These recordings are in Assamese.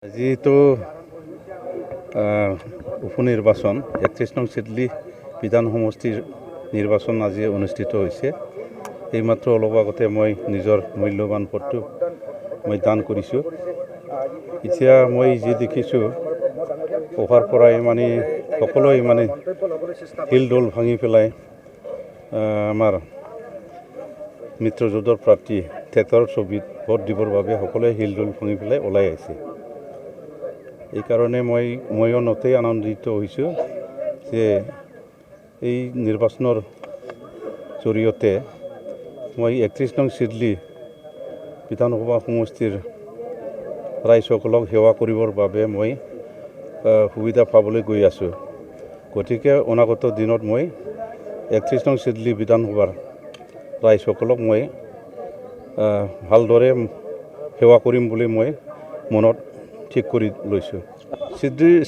যিহেতু উপনিৰ্বাচন ৩১ নং চিডলি বিধান সমষ্টিৰ নিৰ্বাচন আজি অনুষ্ঠিত হৈছে। এইমাত্ৰ অলপ আগতে মই নিজৰ মূল্যৱান ভোটটো মই দান কৰিছোঁ। এতিয়া মই যি দেখিছোঁ অহাৰ পৰাই সকলোৱে শিল দল ভাঙি পেলাই আমাৰ মিত্ৰজোঁটৰ প্ৰাৰ্থী ঠেটৰ ছবিত ভোট দিবৰ বাবে সকলোৱে শিল দল ভাঙি পেলাই ওলাই আহিছে। এইকাৰণে ময়ো নথৈ আনন্দিত হৈছোঁ যে এই নিৰ্বাচনৰ জৰিয়তে মই ৩১ নং চিডলি বিধানসভা সমষ্টিৰ ৰাইজসকলক সেৱা কৰিবৰ বাবে মই সুবিধা পাবলৈ গৈ আছোঁ। গতিকে অনাগত দিনত মই ৩১ নং চিডলি বিধানসভাৰ ৰাইজসকলক মই ভালদৰে সেৱা কৰিম বুলি মই মনত ঠিক কৰি লৈছোঁ।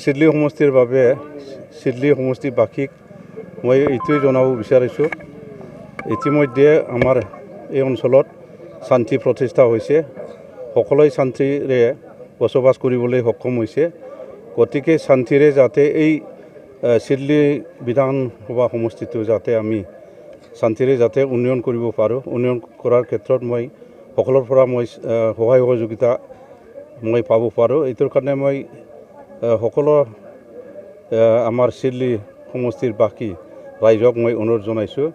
চিডলি সমষ্টিৰ বাবে চিডলি সমষ্টিবাসীক মই এইটোৱে জনাব বিচাৰিছোঁ, ইতিমধ্যে আমাৰ এই অঞ্চলত শান্তি প্ৰতিষ্ঠা হৈছে, সকলোৱে শান্তিৰে বসবাস কৰিবলৈ সক্ষম হৈছে। গতিকে শান্তিৰে যাতে এই চিডলি বিধানসভা সমষ্টিটো যাতে আমি শান্তিৰে যাতে উন্নয়ন কৰিব পাৰোঁ, উন্নয়ন কৰাৰ ক্ষেত্ৰত মই সকলোৰ পৰা মই সহায় সহযোগিতা মই পাব পাৰোঁ। এইটোৰ কাৰণে মই সকলো আমাৰ চিডলি সমষ্টিৰ বাকী ৰাইজক মই অনুৰোধ জনাইছোঁ।